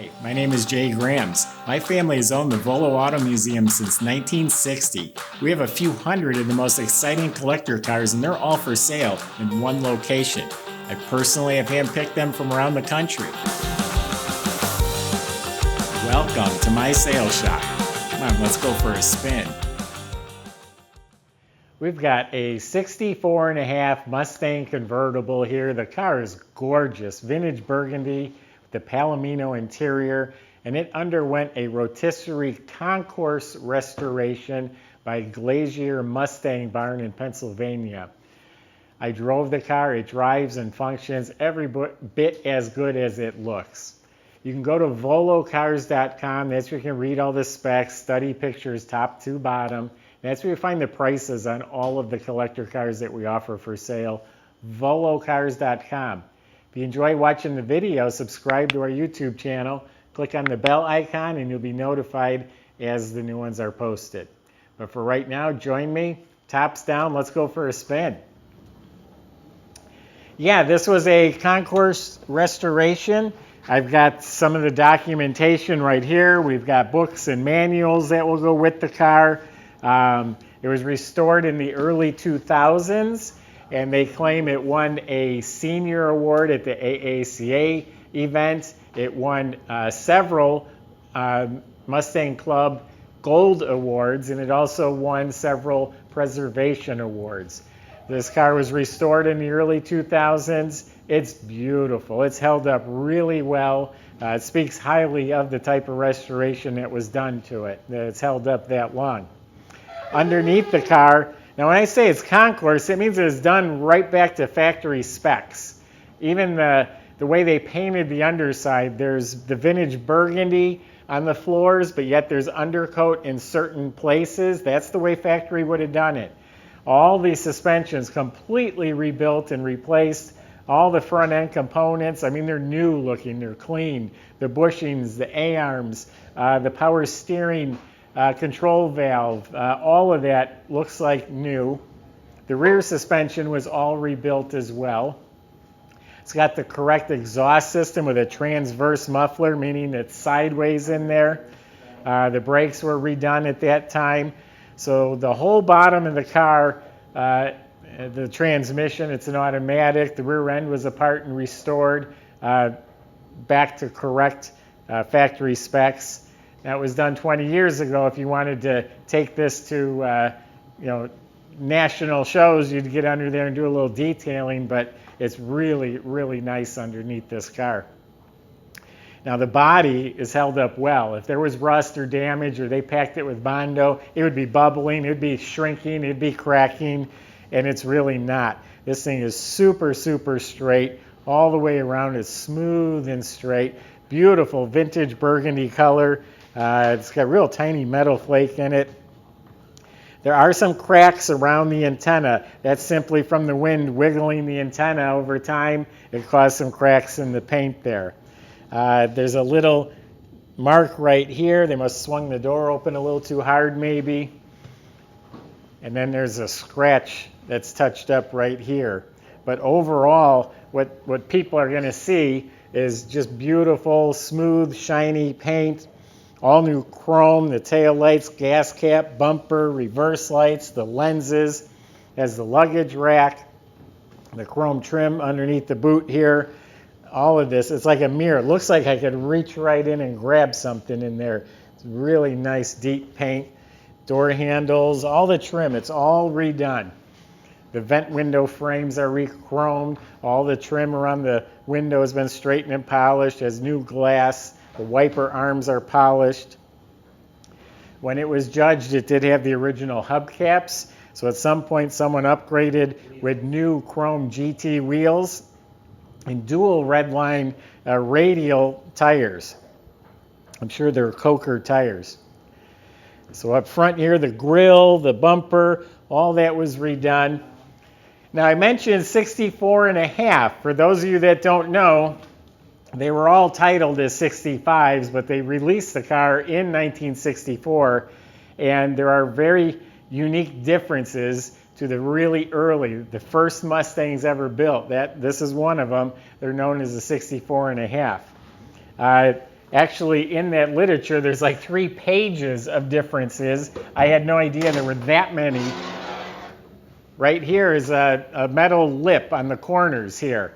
Hi, my name is Jay Grams. My family has owned the Volo Auto Museum since 1960. We have a few hundred of the most exciting collector cars, and they're all for sale in one location. I personally have handpicked them from around the country. Welcome to my sales shop. Come on, let's go for a spin. We've got a 64.5 Mustang convertible here. The car is gorgeous, vintage burgundy, the Palomino interior, and it underwent a rotisserie concourse restoration by Glazier Mustang barn in Pennsylvania. I drove the car. It drives and functions every bit as good as it looks. You can go to volocars.com. That's where you can read all the specs, study pictures top to bottom. That's where you find the prices on all of the collector cars that we offer for sale. volocars.com. If you enjoy watching the video, subscribe to our YouTube channel, click on the bell icon, and you'll be notified as the new ones are posted. But for right now, join me, tops down, let's go for a spin. Yeah, this was a concourse restoration. I've got some of the documentation right here. We've got books and manuals that will go with the car. It was restored in the early 2000s. And they claim it won a senior award at the AACA event. It won several Mustang Club Gold Awards, and it also won several preservation awards. This car was restored in the early 2000s. It's beautiful. It's held up really well. It speaks highly of the type of restoration that was done to it, that it's held up that long. Underneath the car, now when I say it's concourse, it means it was done right back to factory specs. Even the way they painted the underside, there's the vintage burgundy on the floors, but yet there's undercoat in certain places. That's the way factory would have done it. All these suspensions completely rebuilt and replaced. All the front end components, I mean, they're new looking, they're clean. The bushings, the A-arms, the power steering control valve, all of that looks like new. The rear suspension was all rebuilt as well. It's got the correct exhaust system with a transverse muffler, meaning it's sideways in there. The brakes were redone at that time. So the whole bottom of the car, the transmission, it's an automatic. The rear end was apart and restored back to correct factory specs. That was done 20 years ago. If you wanted to take this to national shows, you'd get under there and do a little detailing, but it's really, really nice underneath this car. Now the body is held up well. If there was rust or damage or they packed it with Bondo, it would be bubbling, it would be shrinking, it would be cracking, and it's really not. This thing is super, super straight. All the way around, it's smooth and straight. Beautiful vintage burgundy color. It's got real tiny metal flake in it. There are some cracks around the antenna. That's simply from the wind wiggling the antenna over time. It caused some cracks in the paint there. There's a little mark right here. They must have swung the door open a little too hard maybe. And then there's a scratch that's touched up right here. But overall, what people are going to see is just beautiful, smooth, shiny paint. All new chrome, the tail lights, gas cap, bumper, reverse lights, the lenses, has the luggage rack, the chrome trim underneath the boot here. All of this, it's like a mirror. It looks like I could reach right in and grab something in there. It's really nice deep paint. Door handles, all the trim, it's all redone. The vent window frames are re-chromed. All the trim around the window has been straightened and polished, has new glass. The wiper arms are polished. When it was judged, it did have the original hubcaps. So at some point, someone upgraded with new chrome GT wheels and dual redline radial tires. I'm sure they're Coker tires. So up front here, the grille, the bumper, all that was redone. Now I mentioned 64.5. For those of you that don't know, they were all titled as 65s, but they released the car in 1964, and there are very unique differences to the really early, the first Mustangs ever built. This is one of them. They're known as the 64.5. Actually, in that literature, there's like 3 pages of differences. I had no idea there were that many. Right here is a metal lip on the corners here.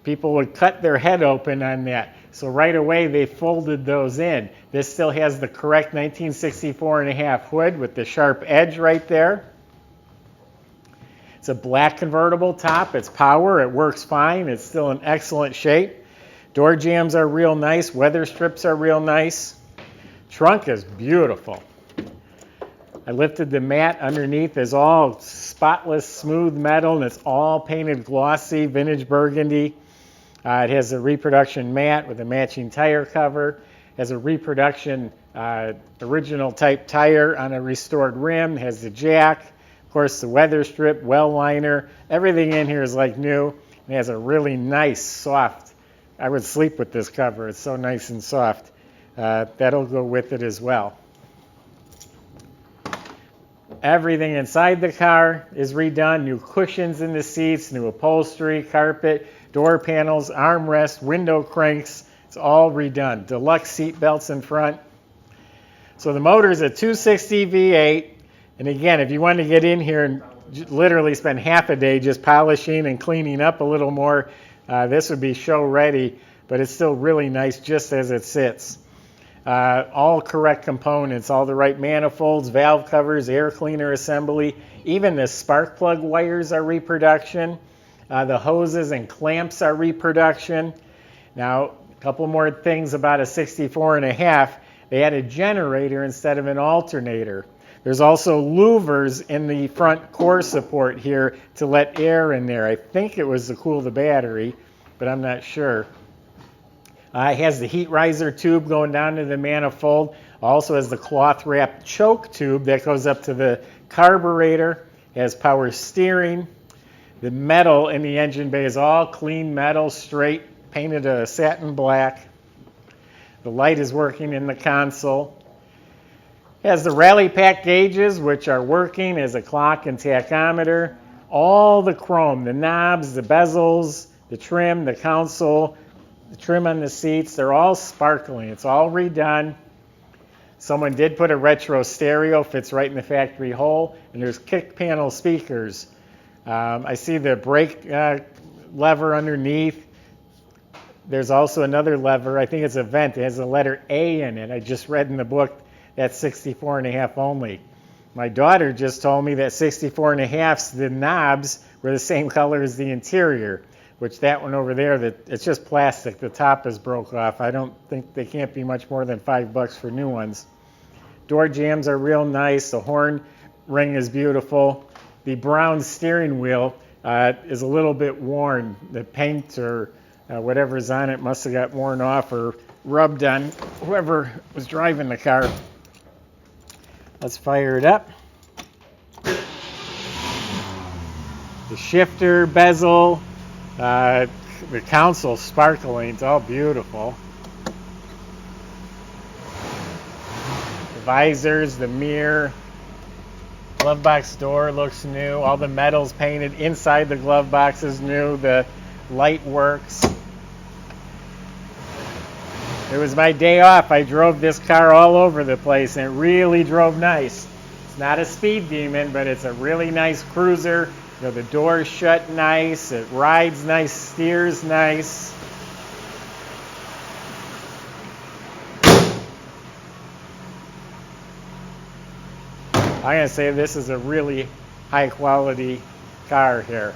People would cut their head open on that. So right away, they folded those in. This still has the correct 1964.5 hood with the sharp edge right there. It's a black convertible top. It's power. It works fine. It's still in excellent shape. Door jambs are real nice. Weather strips are real nice. Trunk is beautiful. I lifted the mat underneath. It's all spotless, smooth metal, and it's all painted glossy, vintage burgundy. It has a reproduction mat with a matching tire cover. It has a reproduction original type tire on a restored rim. It has the jack. Of course, the weather strip, well liner. Everything in here is like new. It has a really nice, soft, I would sleep with this cover. It's so nice and soft. That'll go with it as well. Everything inside the car is redone. New cushions in the seats, new upholstery, carpet, door panels, armrests, window cranks. It's all redone. Deluxe seat belts in front. So the motor is a 260 V8. And again, if you want to get in here and literally spend half a day just polishing and cleaning up a little more, this would be show ready, but it's still really nice just as it sits. All correct components, all the right manifolds, valve covers, air cleaner assembly. Even the spark plug wires are reproduction. The hoses and clamps are reproduction. Now, a couple more things about a 64.5. They had a generator instead of an alternator. There's also louvers in the front core support here to let air in there. I think it was to cool the battery, but I'm not sure. It has the heat riser tube going down to the manifold. Also has the cloth wrapped choke tube that goes up to the carburetor. It has power steering. The metal in the engine bay is all clean metal, straight, painted a satin black. The light is working in the console. It has the rally pack gauges, which are working as a clock and tachometer. All the chrome, the knobs, the bezels, the trim, the console, the trim on the seats, they're all sparkling. It's all redone. Someone did put a retro stereo, fits right in the factory hole, and there's kick panel speakers. I see the brake lever underneath. There's also another lever. I think it's a vent. It has the letter A in it. I just read in the book that's 64.5 only. My daughter just told me that 64.5s, the knobs were the same color as the interior, which that one over there, that it's just plastic. The top is broke off. I don't think they can't be much more than $5 for new ones. Door jambs are real nice. The horn ring is beautiful. The brown steering wheel is a little bit worn. The paint or whatever's on it must have got worn off or rubbed on whoever was driving the car. Let's fire it up. The shifter, bezel, the console sparkling, it's all beautiful. The visors, the mirror, glove box door looks new. All the metal's painted. Inside the glove box is new. The light works. It was my day off. I drove this car all over the place, and it really drove nice. It's not a speed demon, but it's a really nice cruiser. You know, the doors shut nice. It rides nice, steers nice. I'm going to say this is a really high quality car here.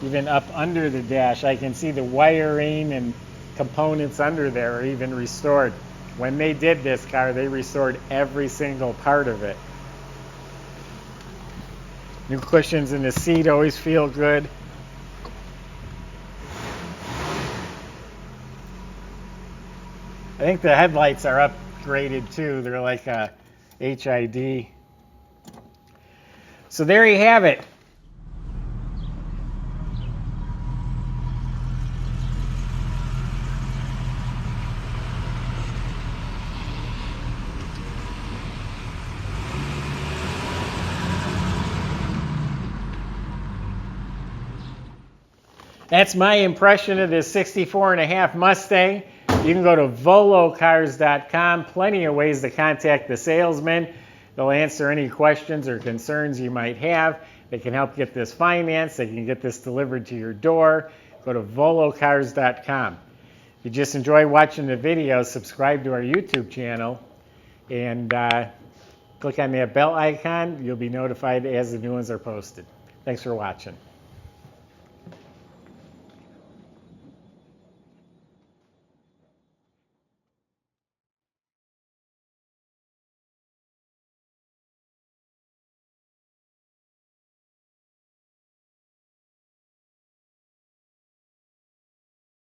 Even up under the dash, I can see the wiring and components under there are even restored. When they did this car, they restored every single part of it. New cushions in the seat always feel good. I think the headlights are upgraded too. They're like a HID. So there you have it. That's my impression of this 64.5 Mustang. You can go to volocars.com. Plenty of ways to contact the salesman. They'll answer any questions or concerns you might have. They can help get this financed. They can get this delivered to your door. Go to volocars.com. If you just enjoy watching the video, subscribe to our YouTube channel and click on that bell icon. You'll be notified as the new ones are posted. Thanks for watching.